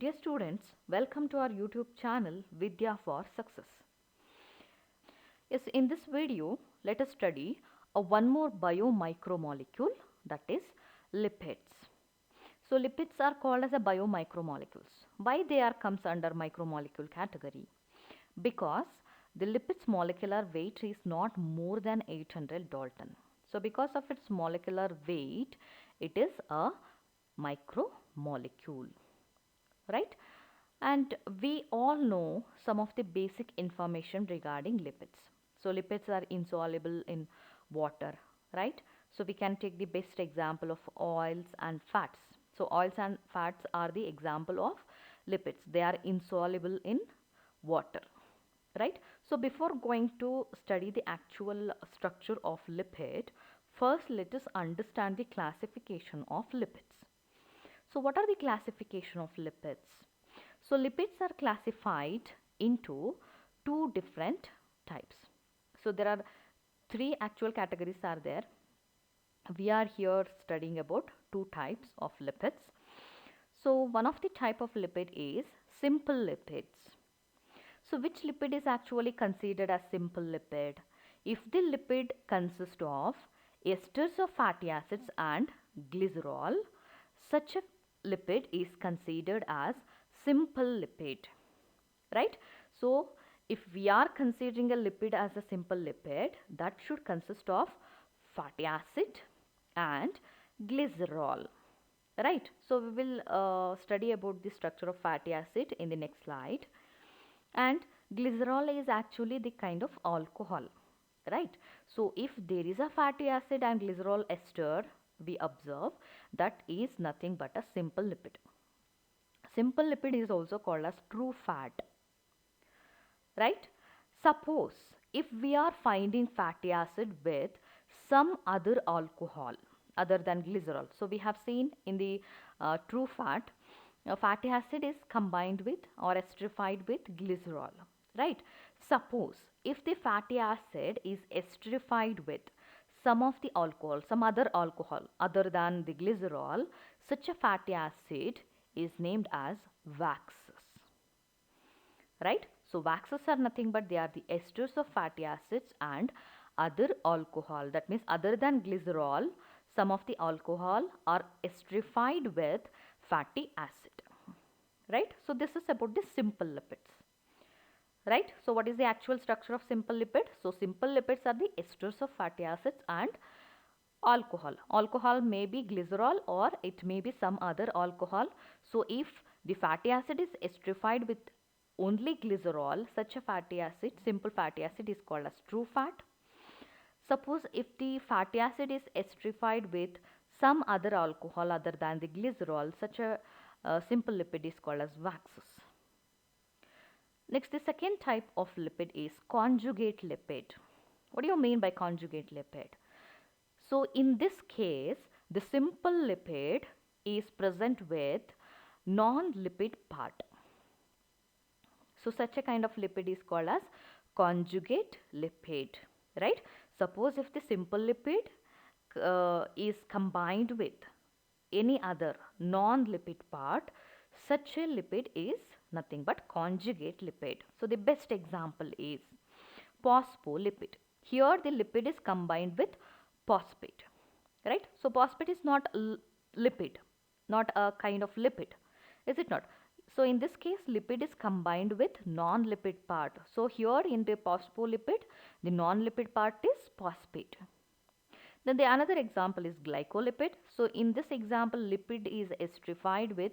Dear students, welcome to our YouTube channel Vidya for Success. Yes, in this video, let us study one more biomicromolecule, that is lipids. So lipids are called as a biomicromolecules. Why they are comes under micromolecule category? Because the lipids molecular weight is not more than 800 Dalton. So because of its molecular weight, it is a micromolecule, right? And we all know some of the basic information regarding lipids. So lipids are insoluble in water, right? So we can take the best example of oils and fats. So oils and fats are the example of lipids. They are insoluble in water, right? So before going to study the actual structure of lipid, first let us understand the classification of lipids. So what are the classification of lipids? So lipids are classified into two different types. So there are three actual categories are there. We are here studying about two types of lipids. So one of the type of lipid is simple lipids. So which lipid is actually considered as simple lipid? If the lipid consists of esters of fatty acids and glycerol, such a lipid is considered as simple lipid, right? So if we are considering a lipid as a simple lipid, that should consist of fatty acid and glycerol, right? So we will study about the structure of fatty acid in the next slide. And glycerol is actually the kind of alcohol, right? So if there is a fatty acid and glycerol ester, we observe that is nothing but a simple lipid. Simple lipid is also called as true fat, right? Suppose if we are finding fatty acid with some other alcohol other than glycerol. So we have seen in the true fat, fatty acid is combined with or esterified with glycerol, right? Suppose if the fatty acid is esterified with some of the alcohol, some other alcohol other than the glycerol, such a fatty acid is named as waxes, right? So waxes are nothing but they are the esters of fatty acids and other alcohol. That means other than glycerol, some of the alcohol are esterified with fatty acid, right? So this is about the simple lipids, right? So what is the actual structure of simple lipid? So simple lipids are the esters of fatty acids and alcohol. Alcohol may be glycerol or it may be some other alcohol. So if the fatty acid is esterified with only glycerol, such a fatty acid, simple fatty acid, is called as true fat. Suppose if the fatty acid is esterified with some other alcohol other than the glycerol, such a simple lipid is called as waxes. Next, the second type of lipid is conjugate lipid. What do you mean by conjugate lipid? So in this case, the simple lipid is present with non-lipid part. So such a kind of lipid is called as conjugate lipid, right? Suppose if the simple lipid is combined with any other non-lipid part, such a lipid is nothing but conjugate lipid. So the best example is phospholipid. Here the lipid is combined with phosphate, right? So phosphate is not lipid, not a kind of lipid, is it not? So in this case, lipid is combined with non-lipid part. So here in the phospholipid, the non-lipid part is phosphate. Then the another example is glycolipid. So in this example, lipid is esterified with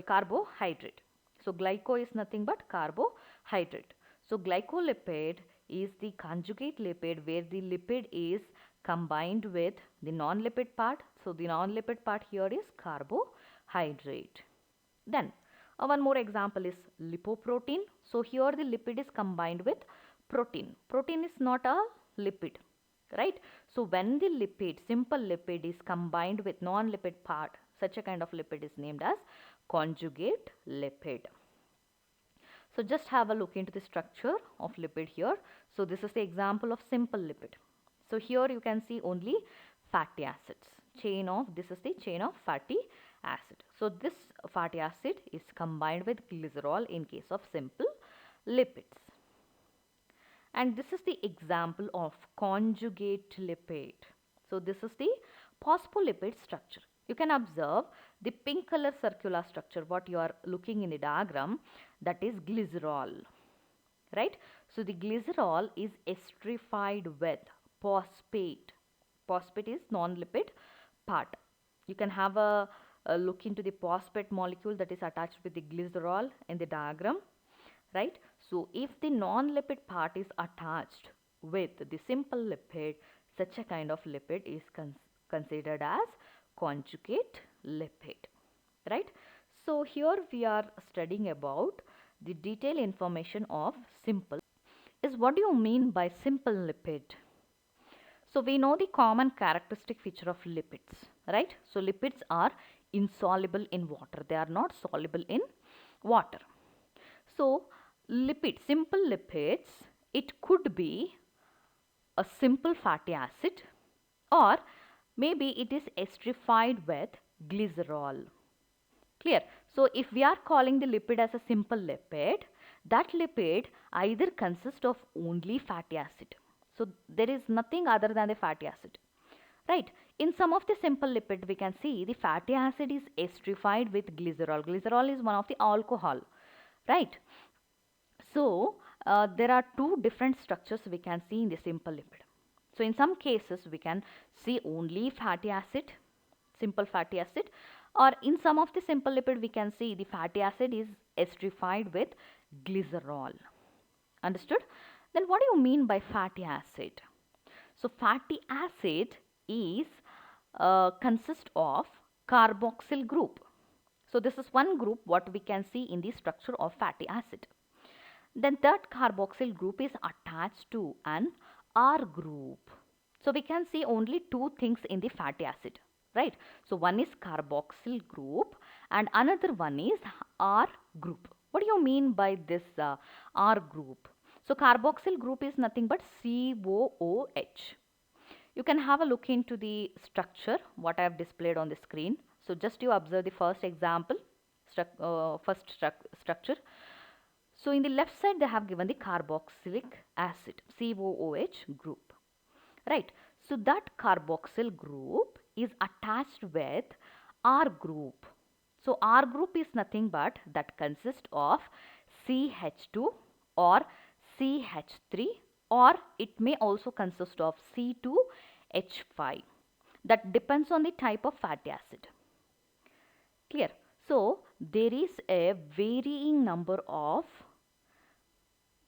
carbohydrate. So glyco is nothing but carbohydrate. So glycolipid is the conjugate lipid where the lipid is combined with the non-lipid part. So the non-lipid part here is carbohydrate. Then one more example is lipoprotein. So here the lipid is combined with protein. Protein is not a lipid, right? So when the lipid, simple lipid, is combined with non-lipid part, such a kind of lipid is named as conjugate lipid. So just have a look into the structure of lipid here. So this is the example of simple lipid. So here you can see only fatty acids. This is the chain of fatty acid. So this fatty acid is combined with glycerol in case of simple lipids. And this is the example of conjugate lipid. So this is the phospholipid structure. You can observe the pink color circular structure, what you are looking in the diagram, that is glycerol, right? So the glycerol is esterified with phosphate. Phosphate is non-lipid part. You can have a look into the phosphate molecule that is attached with the glycerol in the diagram, right? So if the non-lipid part is attached with the simple lipid, such a kind of lipid is considered as conjugate lipid, right? So here we are studying about the detailed information of simple. Is what do you mean by simple lipid? So we know the common characteristic feature of lipids, right? So lipids are insoluble in water. They are not soluble in water. So simple lipids, it could be a simple fatty acid, or maybe it is esterified with glycerol. Clear? So if we are calling the lipid as a simple lipid, that lipid either consists of only fatty acid. So there is nothing other than the fatty acid. Right. In some of the simple lipid, we can see the fatty acid is esterified with glycerol. Glycerol is one of the alcohol. Right. So there are two different structures we can see in the simple lipid. So in some cases, we can see only fatty acid, simple fatty acid, or in some of the simple lipid, we can see the fatty acid is esterified with glycerol. Understood? Then what do you mean by fatty acid? So fatty acid is consist of carboxyl group. So this is one group what we can see in the structure of fatty acid. Then that carboxyl group is attached to an R group. So we can see only two things in the fatty acid, right? So one is carboxyl group and another one is R group. What do you mean by this R group? So carboxyl group is nothing but COOH. You can have a look into the structure what I have displayed on the screen. So just you observe the first example, structure. So in the left side they have given the carboxylic acid, COOH group, right? So that carboxyl group is attached with R group. So R group is nothing but that consists of CH2 or CH3, or it may also consist of C2H5. That depends on the type of fatty acid. Clear? So there is a varying number of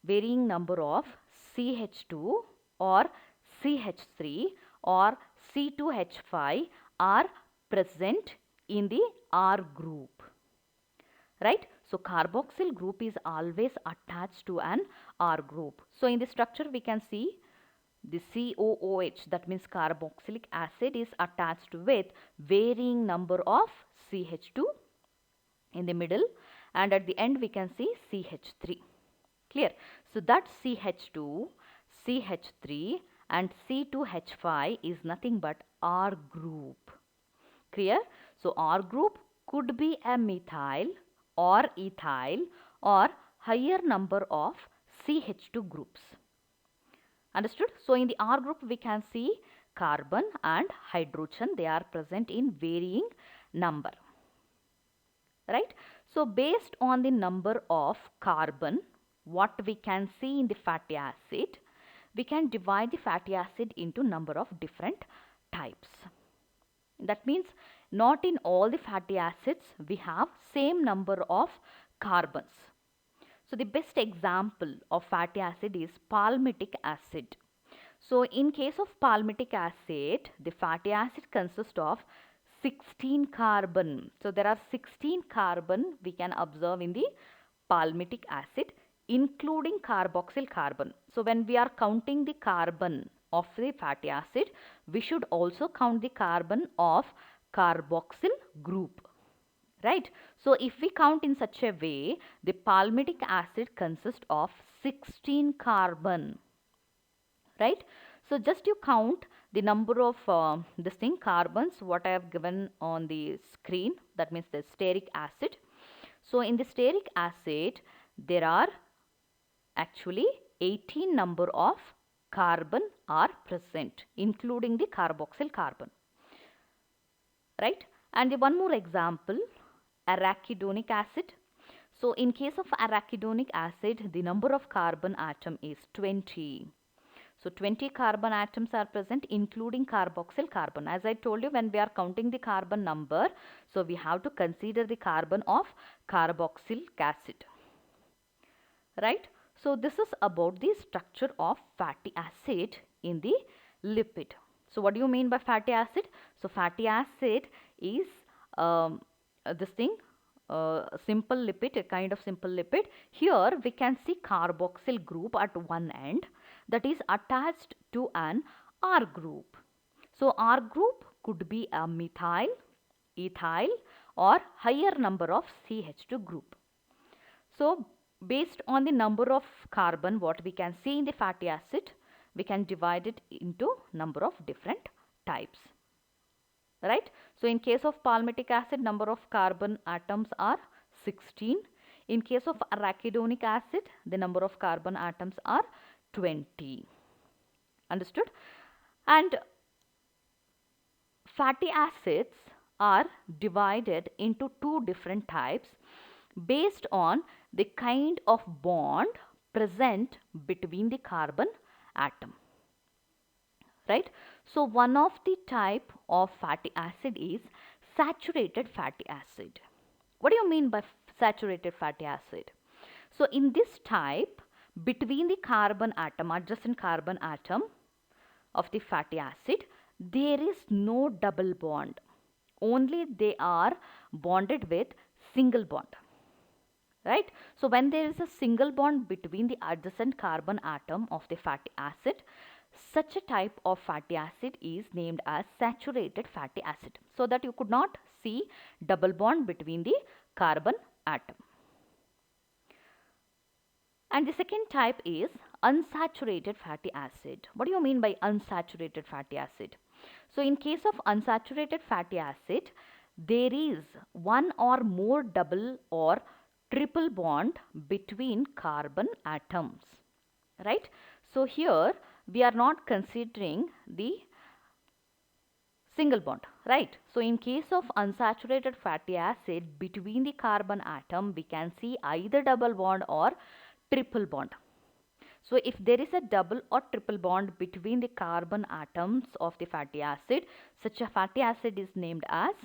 CH2 or CH3 or C2H5 are present in the R group, right? So carboxyl group is always attached to an R group. So in the structure we can see the COOH, that means carboxylic acid, is attached with varying number of CH2 in the middle, and at the end we can see CH3. Clear? So that CH2, CH3 and C2H5 is nothing but R group. Clear? So R group could be a methyl or ethyl or higher number of CH2 groups. Understood? So in the R group we can see carbon and hydrogen. They are present in varying number. Right? So based on the number of carbon what we can see in the fatty acid, we can divide the fatty acid into number of different types. That means not in all the fatty acids we have same number of carbons. So the best example of fatty acid is palmitic acid. So in case of palmitic acid, the fatty acid consists of 16 carbon. So there are 16 carbon we can observe in the palmitic acid, including carboxyl carbon. So when we are counting the carbon of the fatty acid, we should also count the carbon of carboxyl group. Right? So if we count in such a way, the palmitic acid consists of 16 carbon. Right? So just you count the number of this thing carbons what I have given on the screen, that means the stearic acid. So in the stearic acid there are actually 18 number of carbon are present, including the carboxyl carbon, right? And the one more example, arachidonic acid. So in case of arachidonic acid, the number of carbon atom is 20. So 20 carbon atoms are present, including carboxyl carbon. As I told you, when we are counting the carbon number, so we have to consider the carbon of carboxyl acid, right? So this is about the structure of fatty acid in the lipid. So what do you mean by fatty acid? So fatty acid is this thing, simple lipid, a kind of simple lipid. Here we can see carboxyl group at one end that is attached to an R group. So R group could be a methyl, ethyl or higher number of CH2 group. So based on the number of carbon what we can see in the fatty acid, we can divide it into number of different types, right? So in case of palmitic acid, number of carbon atoms are 16. In case of arachidonic acid, the number of carbon atoms are 20. Understood? And fatty acids are divided into two different types based on the kind of bond present between the carbon atom, right? So one of the type of fatty acid is saturated fatty acid. What do you mean by saturated fatty acid? So in this type, between the carbon atom, adjacent carbon atom of the fatty acid, there is no double bond. Only they are bonded with single bond, right? So when there is a single bond between the adjacent carbon atom of the fatty acid, such a type of fatty acid is named as saturated fatty acid, so that you could not see double bond between the carbon atom. And the second type is unsaturated fatty acid. What do you mean by unsaturated fatty acid? So in case of unsaturated fatty acid, there is one or more double or triple bond between carbon atoms, right? So here we are not considering the single bond, right? So in case of unsaturated fatty acid, between the carbon atom we can see either double bond or triple bond. So if there is a double or triple bond between the carbon atoms of the fatty acid, such a fatty acid is named as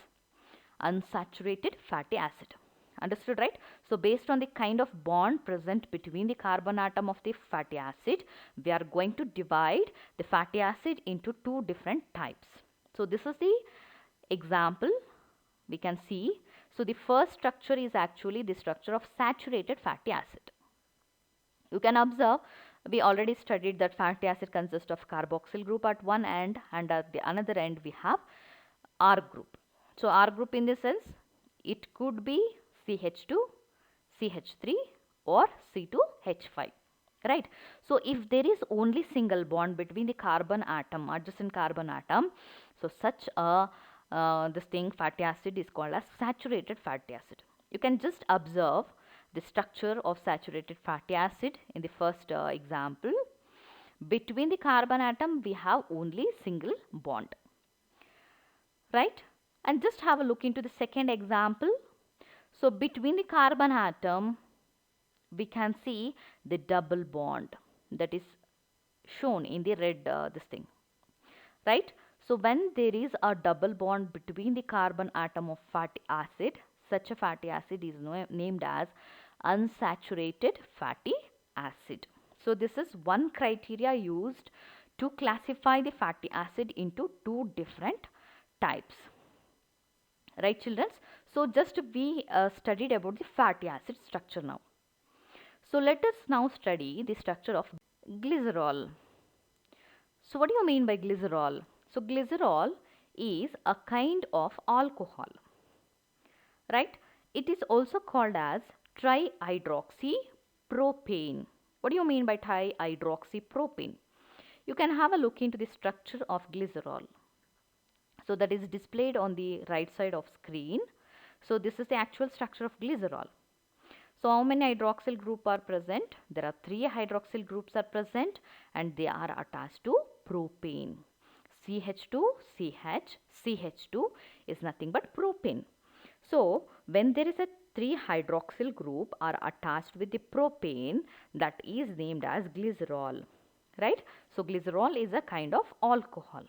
unsaturated fatty acid. Understood, right? So based on the kind of bond present between the carbon atom of the fatty acid, we are going to divide the fatty acid into two different types. So this is the example we can see. So the first structure is actually the structure of saturated fatty acid. You can observe we already studied that fatty acid consists of carboxyl group at one end, and at the another end we have R group. So R group in this sense, it could be CH2, CH3 or C2H5, right? So if there is only single bond between the carbon atom, adjacent carbon atom, so such a this thing fatty acid is called as saturated fatty acid. You can just observe the structure of saturated fatty acid in the first example. Between the carbon atom we have only single bond, right? And just have a look into the second example. So between the carbon atom we can see the double bond that is shown in the red this thing, right? So when there is a double bond between the carbon atom of fatty acid, such a fatty acid is named as unsaturated fatty acid. So this is one criteria used to classify the fatty acid into two different types, right children? So just we studied about the fatty acid structure now. So let us now study the structure of glycerol. So what do you mean by glycerol? So glycerol is a kind of alcohol, right? It is also called as trihydroxypropane. What do you mean by trihydroxypropane? You can have a look into the structure of glycerol. So that is displayed on the right side of screen. So this is the actual structure of glycerol. So how many hydroxyl group are present? There are 3 hydroxyl groups are present and they are attached to propane. CH2, CH, CH2 is nothing but propane. So when there is a 3 hydroxyl group are attached with the propane, that is named as glycerol, right? So glycerol is a kind of alcohol.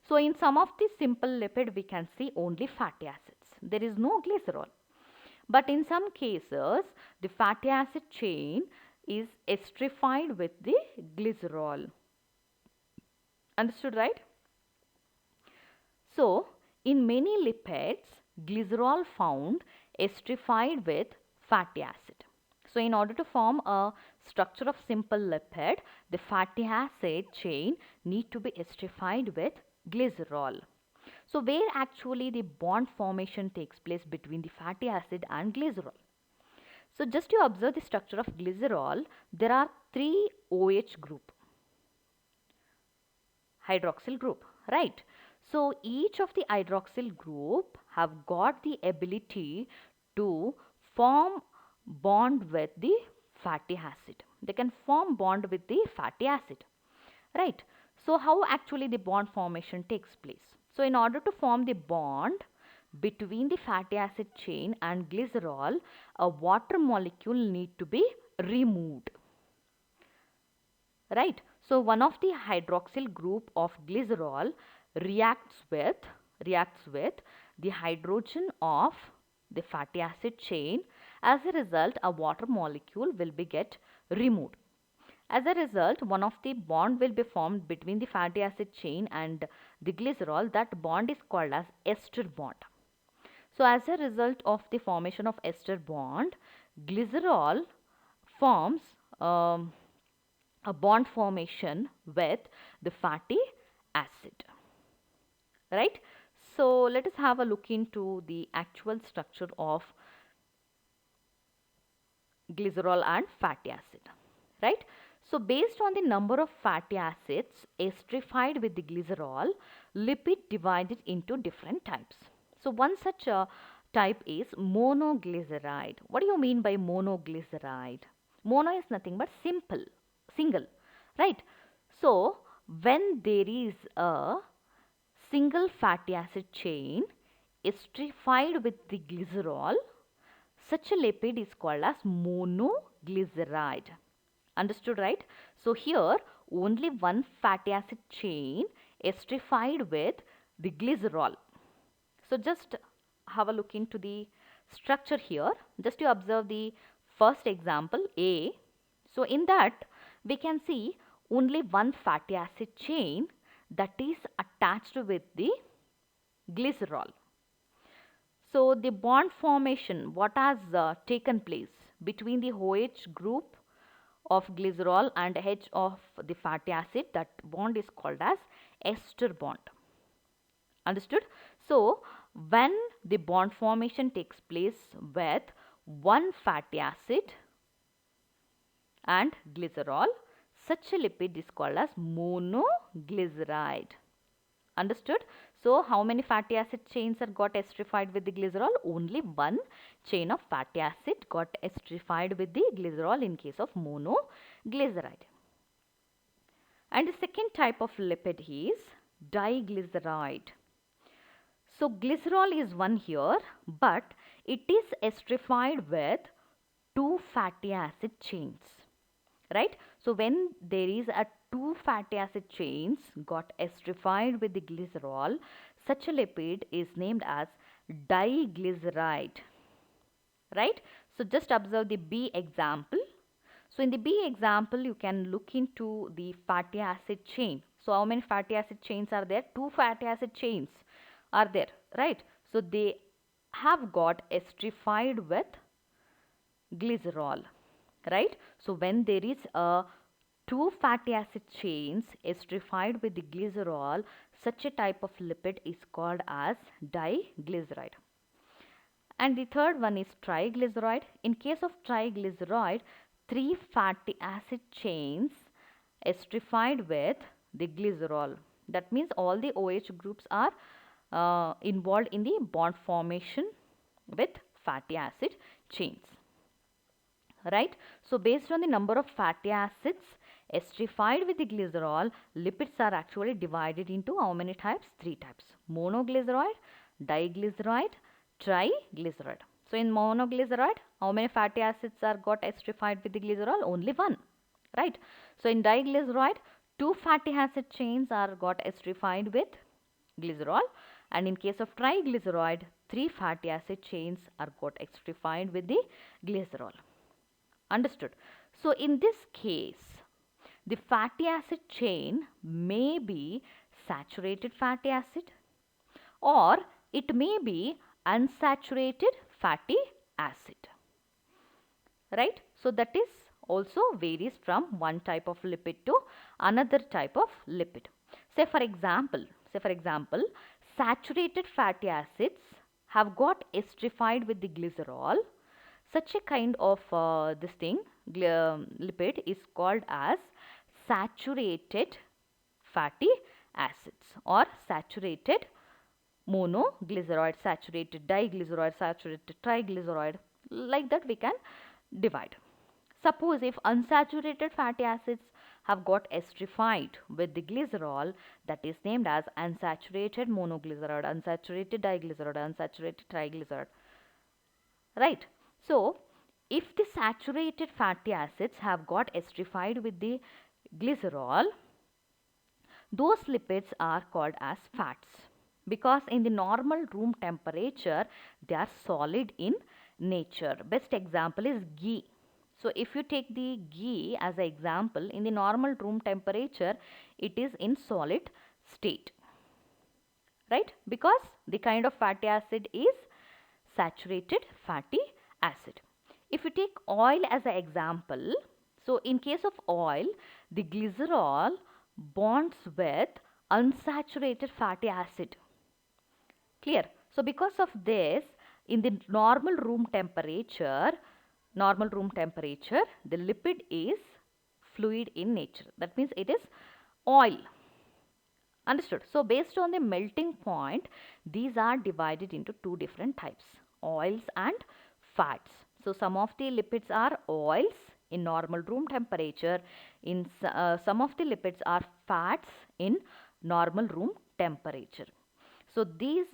So in some of the simple lipid we can see only fatty acids. There is no glycerol. But in some cases the fatty acid chain is esterified with the glycerol. Understood, right? So in many lipids glycerol found esterified with fatty acid. So in order to form a structure of simple lipid, the fatty acid chain need to be esterified with glycerol. So where actually the bond formation takes place between the fatty acid and glycerol. So just to observe the structure of glycerol, there are 3 OH group, hydroxyl group, right? So each of the hydroxyl group have got the ability to form bond with the fatty acid. They can form bond with the fatty acid, right? So how actually the bond formation takes place? So in order to form the bond between the fatty acid chain and glycerol, a water molecule need to be removed, right? So one of the hydroxyl group of glycerol reacts with the hydrogen of the fatty acid chain. As a result, a water molecule will be get removed. As a result, one of the bond will be formed between the fatty acid chain and the glycerol. That bond is called as ester bond. So as a result of the formation of ester bond, glycerol forms a bond formation with the fatty acid, right? So let us have a look into the actual structure of glycerol and fatty acid, right? So based on the number of fatty acids esterified with the glycerol, lipid divided into different types. So one such type is monoglyceride. What do you mean by monoglyceride? Mono is nothing but simple, single, right? So when there is a single fatty acid chain esterified with the glycerol, such a lipid is called as monoglyceride. Understood, right? So here only one fatty acid chain esterified with the glycerol. So just have a look into the structure here. Just to observe the first example A. So in that we can see only one fatty acid chain that is attached with the glycerol. So the bond formation, what has taken place between the OH group of glycerol and H of the fatty acid, that bond is called as ester bond. Understood? So when the bond formation takes place with one fatty acid and glycerol, such a lipid is called as monoglyceride. Understood? So how many fatty acid chains are got esterified with the glycerol? Only one chain of fatty acid got esterified with the glycerol in case of monoglyceride. And the second type of lipid is diglyceride. So glycerol is one here, but it is esterified with 2 fatty acid chains, right? So when there is a 2 fatty acid chains got esterified with the glycerol, such a lipid is named as diglyceride, right? So just observe the B example. So in the B example, you can look into the fatty acid chain. So how many fatty acid chains are there? 2 fatty acid chains are there, right? So they have got esterified with glycerol, right? So when there is a 2 fatty acid chains esterified with the glycerol, such a type of lipid is called as diglyceride. And the third one is triglyceride. In case of triglyceride, 3 fatty acid chains esterified with the glycerol. That means all the OH groups are involved in the bond formation with fatty acid chains. Right? So based on the number of fatty acids esterified with the glycerol, lipids are actually divided into how many types? 3 types. Monoglyceride, diglyceride, triglyceride. So in monoglyceride, how many fatty acids are got esterified with the glycerol? Only one. Right? So in diglyceride, 2 fatty acid chains are got esterified with glycerol, and in case of triglyceride, 3 fatty acid chains are got esterified with the glycerol. Understood? So in this case, the fatty acid chain may be saturated fatty acid, or it may be unsaturated fatty acid. Right? So that is also varies from one type of lipid to another type of lipid. Say for example, saturated fatty acids have got esterified with the glycerol. Such a kind of lipid is called as saturated fatty acids, or saturated monoglyceride, saturated diglyceride, saturated triglyceride. Like that we can divide. Suppose if unsaturated fatty acids have got esterified with the glycerol, that is named as unsaturated monoglyceride, unsaturated diglyceride, unsaturated triglyceride. Right? So if the saturated fatty acids have got esterified with the glycerol, those lipids are called as fats, because in the normal room temperature they are solid in nature. Best example is ghee. So if you take the ghee as an example, in the normal room temperature it is in solid state, right? Because the kind of fatty acid is saturated fatty acid. If you take oil as an example, so in case of oil, the glycerol bonds with unsaturated fatty acid. Clear? So because of this, in the normal room temperature, the lipid is fluid in nature. That means it is oil. Understood? So based on the melting point, these are divided into two different types, oils and fats. So some of the lipids are oils in normal room temperature. Some of the lipids are fats in normal room temperature. So these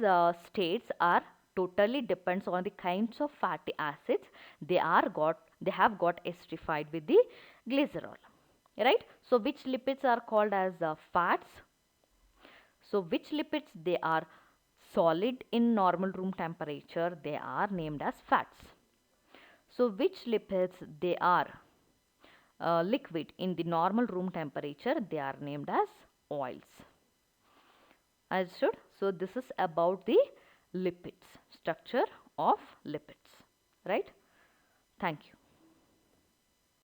states are totally depends on the kinds of fatty acids they have got esterified with the glycerol. Right? So which lipids are called as fats? So which lipids they are solid in normal room temperature, they are named as fats. So which lipids they are liquid in the normal room temperature, they are named as oils. Understood? So this is about the lipids, structure of lipids, right? Thank you.